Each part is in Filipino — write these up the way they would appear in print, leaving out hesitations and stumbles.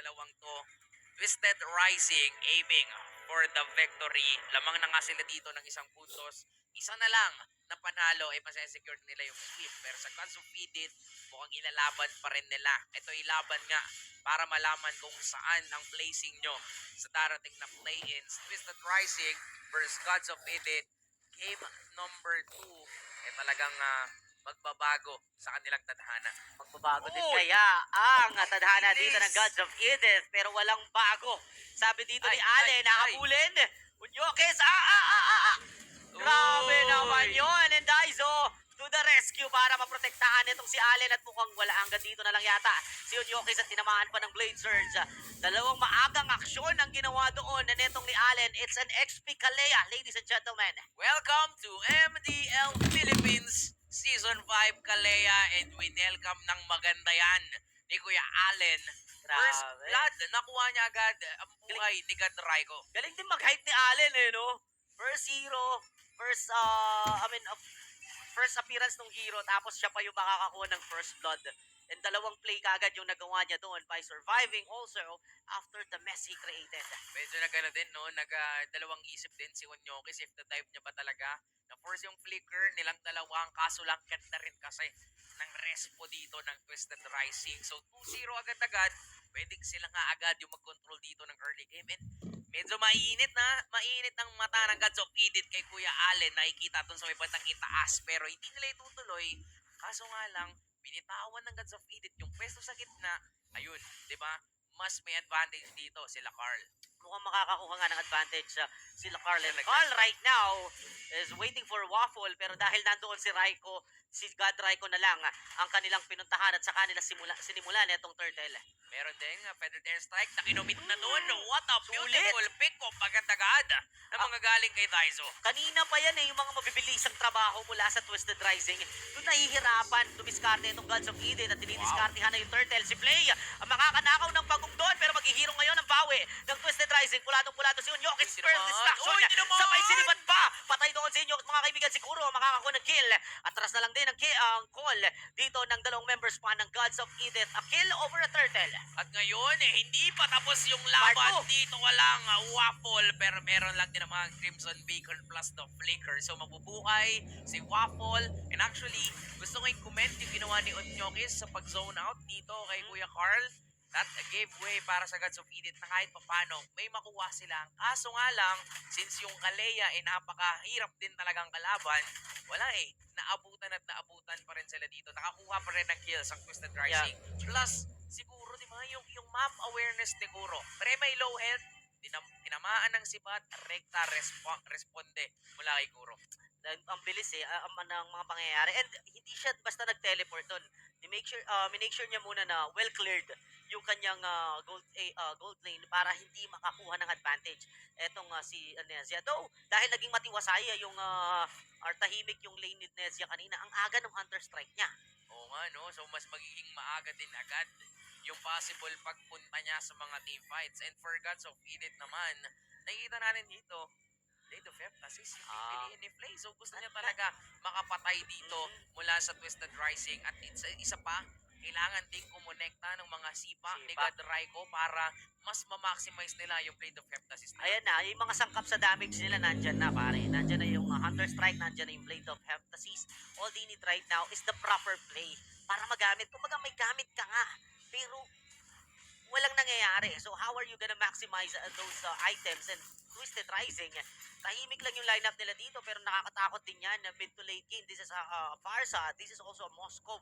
dalawang to. Twisted Rising aiming for the victory. Lamang na nga sila dito ng isang puntos. Isa na lang na panalo ay masesecure nila yung sweep. Pero sa Gods of Edith, mukhang ilalaban pa rin nila. Ito ilaban nga para malaman kung saan ang placing nyo sa darating na play-ins. Twisted Rising versus Gods of Edith. Game number 2 ay talagang magbabago sa kanilang tadhana. Magbabago din Uy! kaya ang tadhana Bilis! dito ng Gods of Edith pero walang bago. Sabi dito ni Ale, nahabulin. Unyokes, Grabe Uy! naman yun. And Daizo to the rescue para maprotektahan itong si Allen at mukhang wala hanggang dito na lang yata si Unyokes at tinamaan pa ng Blade Surge. Dalawang maagang aksyon ang ginawa doon na netong ni Allen. It's an XP Kalea, ladies and gentlemen. Welcome to MDL Philippines Season 5 Kalea, and we welcome ng maganda yan ni Kuya Allen. First Grabe. blood, nakuha niya agad ang buhay ni God Raiko. Galing din mag-hype ni Allen no? First hero, first appearance ng hero, tapos siya pa yung makakakuha ng first blood. And dalawang play kagad yung nagawa niya doon by surviving also after the mess he created. Medyo nagano din, no? Dalawang isip din si Onyokis if the type niya ba talaga. Na-force yung flicker nilang dalawang, kaso lang ganda rin kasi ng respo dito ng Twisted Rising. So 2-0 agad-agad, pwedeng sila nga agad yung mag-control dito ng early game. And medyo mainit ang mata ng Gods of Edith kay Kuya Allen. Nakikita dun sa may bandang itaas, pero hindi nila itutuloy. Kaso nga lang, binitawan ng Gods of Edith yung pwesto sa gitna. Ayun, di ba? Mas may advantage dito sila Carl. Mukhang makakakuha nga ng advantage sila Carl. And Talaga. Carl right now is waiting for Waffle, pero dahil nandoon si Raiko, si God Raiko na lang ang kanilang pinuntahan at sa kanila sinimulan itong turtle. Meron din Feathered Airstrike na kinumit na doon. What a beautiful pick-up agad-agad na mga galing kay Daizo. Kanina pa yan yung mga mabibilisang trabaho mula sa Twisted Rising. Doon nahihirapan, dumiskarte itong Gods of Eden at dinidiskartehan na yung turtle. Si Play, ang makakanakaw ng bagong doon, pero maghihiro ngayon ang bawi ng Twisted Rising. Puladong-pulado si Unyokis, first distraction. Uy, hindi naman! Sabay sinibat pa. Patay doon si Unyokis, mga kaibigan, siguro makakakuha ng kill. Atras na lang din ang call dito ng dalawang members pa ng Gods of Edith. A kill over a turtle. At ngayon, hindi pa tapos yung laban. Part 2. Dito walang Waffle, pero meron lang din ang mga Crimson Beacon plus the Flicker. So mabubuhay si Waffle. And actually, gusto ko i-comment yung ginawa ni Onyokis sa pag-zone out dito kay Kuya Carl. That gave way para sa Gods of Edith na kahit papano may makuha sila. Kaso nga lang, since yung Kalea ay napakahirap din talagang kalaban, wala naabutan at naabutan pa rin sila dito. Nakakuha pa rin ng kills ang Twisted Rising. Plus, siguro, di ba, yung map awareness siguro. Pero may low health, tinamaan ng sipat, rekta responde mula kay Kuro. Ang bilis ng mga pangyayari. And hindi siya basta nag-teleport doon. Minake sure niya muna na well cleared yung kanyang gold lane para hindi makakuha ng advantage. Etong si Nezia. Though, dahil naging matiwasay yung tahimik yung lane ni Nezia kanina, ang aga ng Hunter Strike niya. Oo nga, no? So, mas magiging maaga din agad yung possible pagpunta niya sa mga team fights. And for Gods of Edith naman, nakikita natin dito, Blade of Emphasis, hindi piliin ni Flay. So, gusto niya talaga makapatay dito mula sa Twisted Rising. At isa pa, kailangan ding kumonekta ng mga sipa ni God Raiko para mas ma-maximize nila yung Blade of Emphasis. Ayan na, yung mga sangkap sa damage nila nandyan na pare. Nandyan na yung Hunter Strike, nandyan na yung Blade of Heptasis. All they need right now is the proper play para magamit. Kumbaga may gamit ka nga, pero walang nangyayari. So how are you gonna maximize those items? And Twisted Rising, tahimik lang yung lineup nila dito pero nakakatakot din yan. Mid to late game, this is Farsa, this is also a Moskov.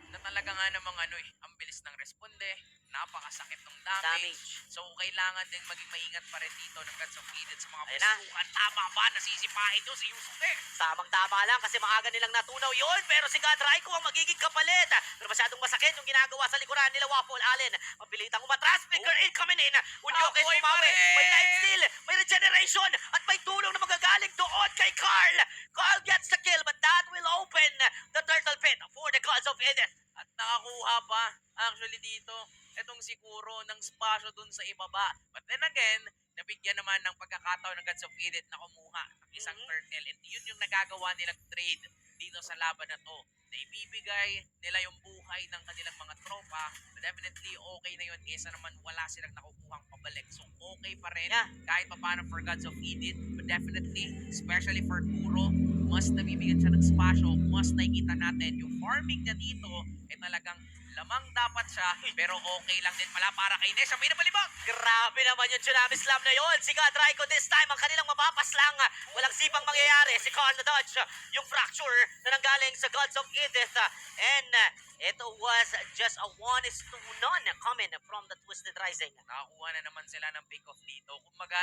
Na talaga nga namang ang bilis ng responde, napakasakit ng damage. So, kailangan din maging maingat pa rin dito ng Gods of Edith sa mga pusukan. Tama ba? Nasisipahin nyo si Yusuke. Tamang-tama lang kasi maaga nilang natunaw yun. Pero si God Raiko ang magiging kapalit. Pero masyadong masakit yung ginagawa sa likuran nila Waffle Allen. Mabilitang umatras. Flicker incoming in. Unyokes umawi. May life steal. May regeneration. At may tulong na magagaling doon kay Carl. Carl gets the kill but that will open the turtle pit for the Gods of Edith. At nakakuha pa actually dito itong si Kuro ng spasyo dun sa ibaba. But then again, nabigyan naman ng pagkakataon ng Gods of Edith na kumuha ng isang turtle. And yun yung nagagawa nilang trade dito sa laban na to. na ibibigay nila yung buhay ng kanilang mga tropa, definitely okay na yun kaysa naman wala silang nakukuhang pabalik. So okay pa rin Yeah. kahit pa paano for Gods of Eden, but definitely, especially for Kuro, mas nabibigyan siya ng spasyo, mas nakikita natin yung farming niya dito ay talagang lamang dapat siya, pero okay lang din pala para kay Nesha. May nabalibag! Grabe naman yung Tsunami Slam na yun. Si God Raiko this time, ang kanilang mapapaslang. Walang sipang mangyayari. Si Carl na dodge yung fracture na nanggaling sa Gods of Edith. And it was just a 1-to-none coming from the Twisted Rising. Nakakuha na naman sila ng pick-off dito. Kumbaga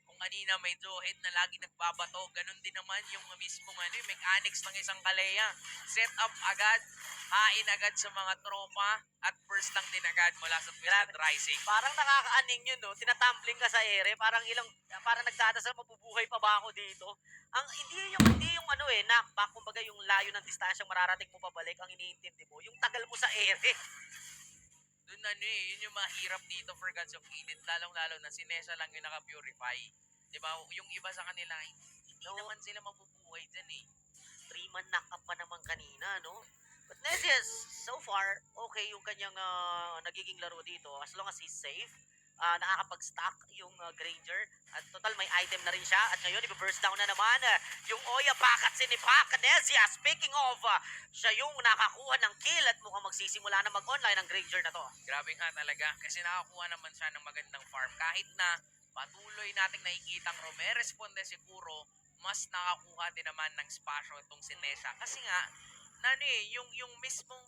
kung kanina may Johead na lagi nagbabato, ganun din naman yung mismong yung mechanics ng isang Kalea. Set up agad, hain agad sa mga tropa, at first lang din agad mula sa Twisted Rising. Parang nakakaaning yun, no? Tinatumbling ka sa ere, parang nagdadasal, mabubuhay pa ba ako dito? Ang hindi yung knockback, kumbaga yung layo ng distansyang mararating mo pabalik, ang iniintindi mo, yung tagal mo sa ere. Doon yun yung mahirap dito for Gods of Eden, lalong-lalo na si Nesha lang yung naka-purify. Diba? Yung iba sa kanila, hindi naman sila mabubuhay dyan 3-man knock up pa naman kanina, no? But Nesias, so far, okay yung kanyang nagiging laro dito as long as he's safe. Nakakapag-stack yung Granger at total may item na rin siya at ngayon i-burst down na naman yung Oya Pakat sinipak. Nesia, speaking of, siya yung nakakuha ng kill at mukhang magsisimula na mag-online ang Granger na to. Grabe nga talaga kasi nakakuha naman siya ng magandang farm. Kahit na patuloy nating nakikitang responde si Kuro, mas nakakuha din naman ng spasyo itong si Nesha. Kasi nga, yung mismong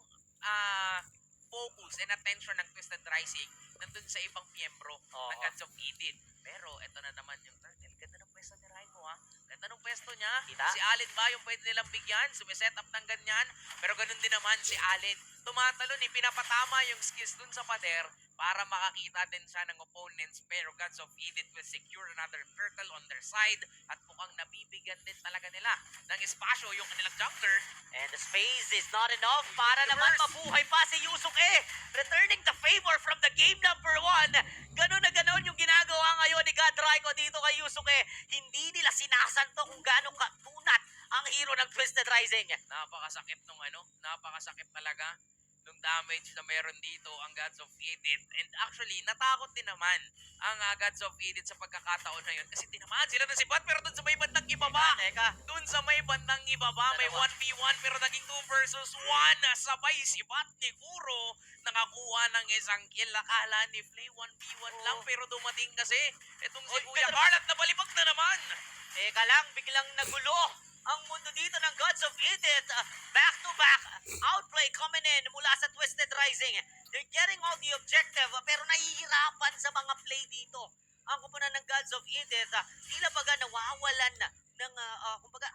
focus and attention ng Twisted Rising nandun sa ibang miyembro ng Gods of Eden. Pero ito na naman yung Turtle. Ganda ng pwesto ni Raimo Ganda ng pwesto niya. Kita? Si Allen ba yung pwede nilang bigyan? Sumiset up ng ganyan. Pero ganun din naman si Allen. Tumatalon pinapatama yung skills dun sa pader para makakita din siya ng opponents. Pero Gods of Eden will secure another turtle on their side at mukhang nabibigyan din talaga nila ng espasyo yung kanilang jungler. And the space is not enough para naman mabuhay pa si Yusuke. Returning the favor from the game number 1. Ganun na ganun yung ginagawa ngayon ni God Raiko dito kay Yusuke. Hindi nila sinasanto kung gaano katunat ang hero ng Twisted Rising. Napakasakit napakasakit talaga nung damage na meron dito ang Gods of Eden. And actually, natakot din naman ang Gods of Eden sa pagkakataon na yun kasi tinamaan sila ng sibat pero dun sa may bandang ibaba. Dun sa may bandang ibaba, may 1v1 pero naging 2 versus 1. Sabay sibat ni Kuro. Nakakuha ng isang kill. Akala ni Flay 1v1 lang pero dumating kasi itong si Kuya Carl at nabalibag na naman. Teka lang, biglang nagulo ang mundo dito ng Gods of Eden. Back-to-back outplay coming in mula sa Twisted Rising. They're getting all the objective pero nahihirapan sa mga play dito. Ang kupunan ng Gods of Eden, tila baga nawawalan ng kumbaga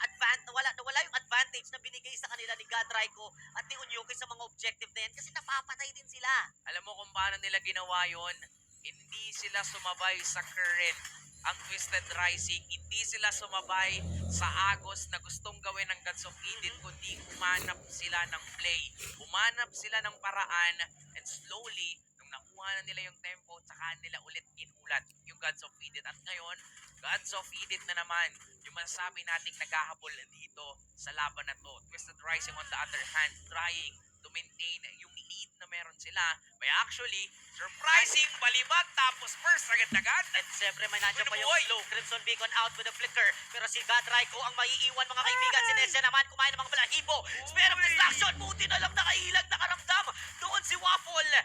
nawala yung advantage na binigay sa kanila ni God Raiko at ni Unyoke sa mga objective na yan kasi napapatay din sila. Alam mo kung paano nila ginawa yon? Hindi sila sumabay sa current. Ang Twisted Rising, hindi sila sumabay sa agos na gustong gawin ng Gods of Eden, kundi umanap sila ng play. Umanap sila ng paraan and slowly, nung nakuha na nila yung tempo, tsaka nila ulit inulat yung Gods of Eden. At ngayon, Gods of Eden na naman yung masasabi nating naghahabol dito sa laban na to. Twisted Rising on the other hand, trying to maintain yung lead na meron sila by actually surprising balibag tapos first agad-agad. At siyempre may nandiyan pa yung slow. Crimson Beacon out with a flicker. Pero si God Raiko ang maiiwan mga kaibigan. Si Nessia naman kumain ng mga balahibo. Spare of Destruction. Buti na lang nakailag, nakaramdam. Doon si Waffle.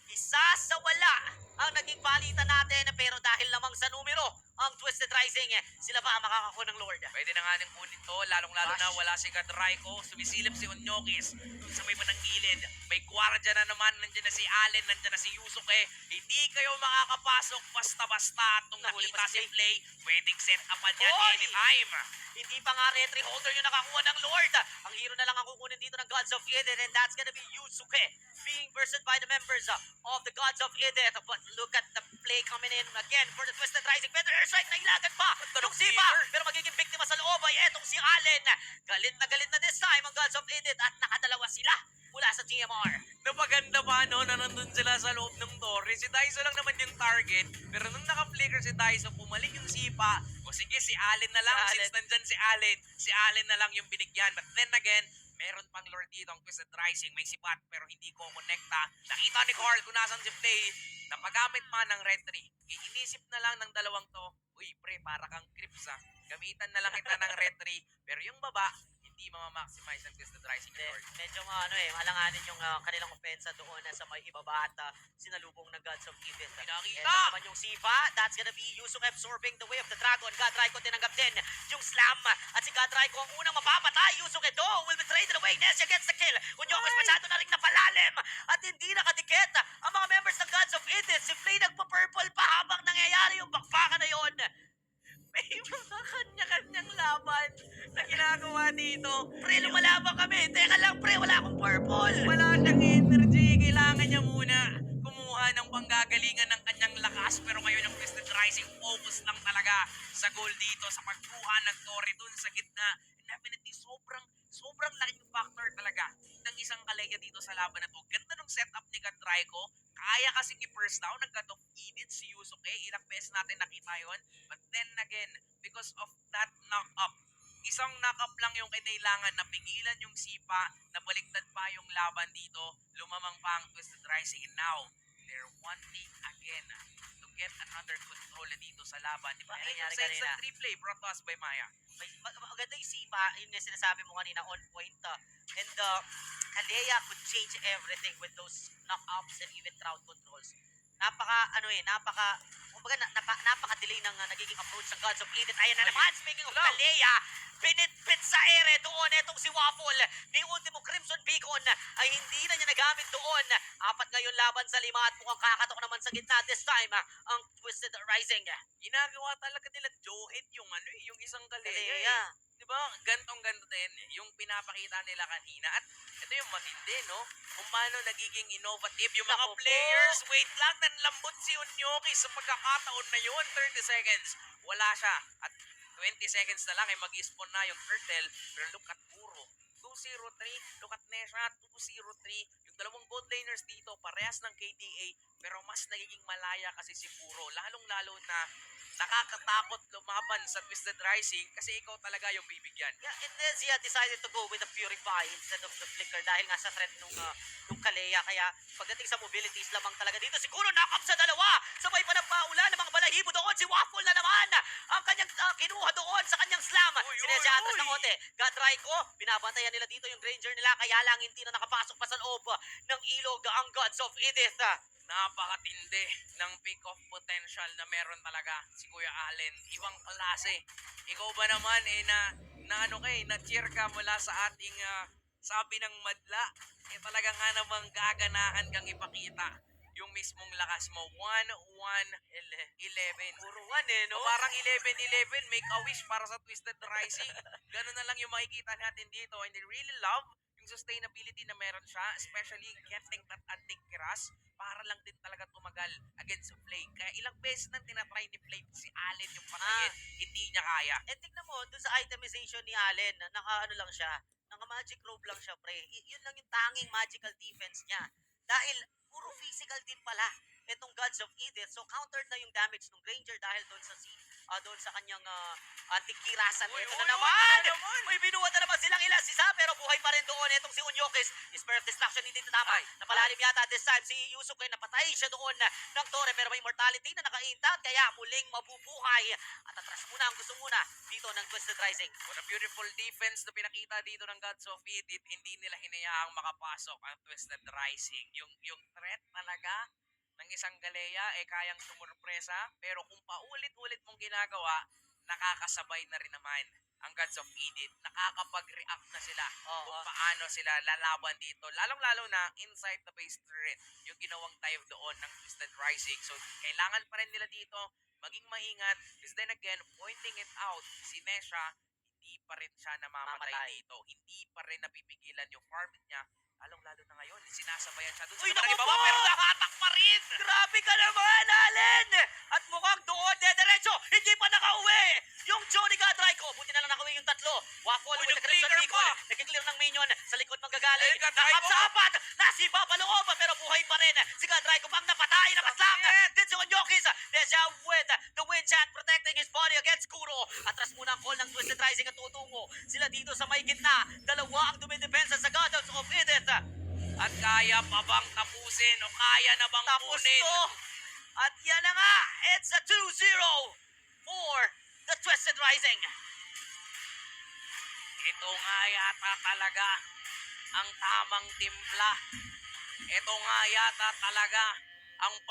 Isa sa wala ang naging palitan natin. Pero dahil lamang sa numero, ang Twisted Rising, sila ba ang makakakuha ng Lord? Pwede na nga nang kunin to, lalong-lalo na wala si God Raiko. Sumisilip si Onyokis sa may banang gilid. May guardia na naman, nandiyan na si Allen, nandiyan na si Yusuke. Hindi kayo makakapasok basta-basta at nung nakita si Play, pwedeng set upan yan anytime. Hindi pa nga retry holder yung nakakuha ng Lord. Ang hero na lang ang kukunin dito ng Gods of Eden and that's gonna be Yusuke being versed by the members of the Gods of Eden. But look at the play coming in again for the Twisted Rising. Better airstrike na ilagan pa. Yung Sipa, pero magiging biktima sa loob ay etong si Allen. Galit na this time ang Gods of Eden at nakadalawa sila mula sa GMR. Napaganda pa na nandun sila sa loob ng Torre. Si Daiso lang naman yung target. Pero nung naka-flicker si Daiso, pumaling yung Sipa. O sige, si Allen na lang. Since nandyan si Allen na lang yung binigyan. But then again, Meron pang lord dito ang Twisted Rising. May sipat pero hindi ko konekta. Nakita ni Carl kung nasan si Play. Napagamit pa ng retry. Iinisip na lang ng dalawang to. Uy, pre, para kang Crips ah. Gamitan na lang kita ng retry. Pero yung baba, hindi mamamaximize ang Twisted Rising Hindi, Lord. medyo malanganin yung kanilang opensa doon sa may ibaba at sinalubong ng Gods of Eden. Pinakita! Ito naman yung Sipa, that's gonna be Yusuk absorbing the way of the dragon. God Raiko tinanggap din yung slam at si God Raiko ang unang mapapatay. Yusuk Edo will be traded away. Nessia gets the kill. Unyokos masyado na rin napalalim at hindi nakadikit ang mga members ng Gods of Eden. Si Flay nagpa-purple pa habang nangyayari yung bakbakan na yon. May mga kanya-kanyang laban na ginagawa dito. Pre, lumalaban kami. Teka lang, pre, wala akong purple. Wala siyang energy. Kailangan niya muna kumuha ng panggagalingan ng kanyang lakas. Pero ngayon yung Twisted Rising focus lang talaga sa goal dito, sa pagkuha ng Tori dun sa gitna. And definitely, sobrang laking factor talaga ng isang Kalaya dito sa laban na to. Ganda ng setup ni Katraiko. Kaya kasi i-first down ng God of Eden si Yusuke. Ilang beses natin nakita yon. But then again, because of that knock-up, isang knock-up lang yung kinailangan na pigilan yung Sipa, na baliktad pa yung laban dito, lumamang pa ang Twisted Rising. And now, they're wanting again to get another control dito sa laban. Di ba? May Ayun yung nangyari sense kanina. ng replay brought to us by Maya. Maganda yung Sipa, yun nga sinasabi mo kanina, on point. And Kalea could change everything with those knock-ups and even crowd controls. Napaka-delay ng nagiging approach ng Gods of Eden. Ayan na naman, speaking of Kalea, binitbit sa ere doon. Etong si Waffle ni Ultimo Crimson Beacon ay hindi na niya nagamit doon. Apat ngayon laban sa 5 at mukhang kakatok naman sa gitna this time ang Twisted Rising. Ginagawa talaga nila Joed yung yung isang Kalea. Kalea. Di ba? Gantong-ganto din yung pinapakita nila kanina. At ito yung matindi, no? Kung paano nagiging innovative yung mga Naku po. players. Wait lang, nanlambot si Unyoki sa pagkakataon na yun. 30 seconds. Wala siya. At 20 seconds na lang ay mag-spawn na yung turtle. Pero look at Puro. 2-0-3. Look at Nesha. 2-0-3. Yung dalawang bot laners dito, parehas ng KDA. Pero mas nagiging malaya kasi si Puro. Lalong-lalo na nakakatakot lumaban sa Twisted Rising kasi ikaw talaga yung bibigyan. Yeah, and then Zia decided to go with the Purify instead of the Flicker dahil nga sa threat nung Kalea. Kaya pagdating sa mobilities lamang talaga dito, siguro knock-up sa dalawa. Sabay pa ng paula ng mga balahibo doon. Si Waffle na naman ang kanyang kinuha doon sa kanyang slam. Sinedya atas ng konti. God Raiko, binabantayan nila dito yung Granger nila. Kaya lang hindi na nakapasok pa sa loob ng ilog ang Gods of Edith. Napakatindi ng peak of potential na meron talaga si Kuya Allen. Ibang klase. Ikaw ba naman na-cheer ka mula sa ating sabi ng madla. Talaga nga namang gaganahan kang ipakita yung mismong lakas mo. 1-1-11. Puro 1 no? O parang 11-11, make a wish para sa Twisted Rising. Ganun na lang yung makikita natin dito. And I really love yung sustainability na meron siya, especially getting that anti-crash para lang din talaga tumagal against Flay. Kaya ilang beses nang tinatry ni Flay si Allen yung patayin, hindi niya kaya. Eh, tignan mo, dun sa itemization ni Allen, lang siya, naka-magic robe lang siya, pre. Yun lang yung tanging magical defense niya. Dahil, puro physical din pala itong Gods of Edith. So, countered na yung damage ng Granger dahil doon sa kanyang antikirasan. Ito na naman! May binuhat na naman silang isa, pero buhay pa rin doon. Itong si Unyokis, Spirit Destruction, hindi tama. Napalalim yata this time si Yusuke, napatay siya doon ng Tore, pero may mortality na nakaintat, kaya muling mabubuhay. At atras muna ang gusto muna dito ng Twisted Rising. What a beautiful defense na pinakita dito ng Gods of Edith. Hindi nila hinayaang makapasok ang Twisted Rising. Yung threat talaga ng isang Galea kayang sumurpresa, pero kung paulit-ulit mong ginagawa, nakakasabay na rin naman ang Gods of Edith. Nakakapag-react na sila kung paano sila lalaban dito. Lalong-lalo na inside the base turret, yung ginawang dive doon ng Twisted Rising. So, kailangan pa rin nila dito maging maingat. Because then again, pointing it out, si Nesha, hindi pa rin siya namamatay dito. Hindi pa rin napipigilan yung farm niya. Lalong-lalo na ngayon, sinasabayan siya doon sa naku ibaba, po! pero nakatak pa rin! Grabe ka naman, Allen! At mukhang doon, dediretso, hindi pa nakauwi! Yung Johnny Gadraico, buti na lang nakauwi yung tatlo. Waffle with the Crimson nag-clear Beacon. pa! Nag-clear ng minion, sa likod manggagaling. Gadraico! Nakap sa apat! Nasipa pa loob, pero buhay pa rin. Si Gadraico pang napatay, napaslang! Din si Onyokis, Deja with the wind chant protecting his body against Kuro. Atras muna ang call ng Twisted Rising at tutungo sila dito sa may gitna. Dalawa ang dumidepensa sa Goddess of Edith. At kaya pa bang tapusin o kaya na bang Tapos kunin? to. At yan na nga. It's a 2-0 for the Twisted Rising. Ito nga yata talaga ang tamang timpla. Ito nga yata talaga ang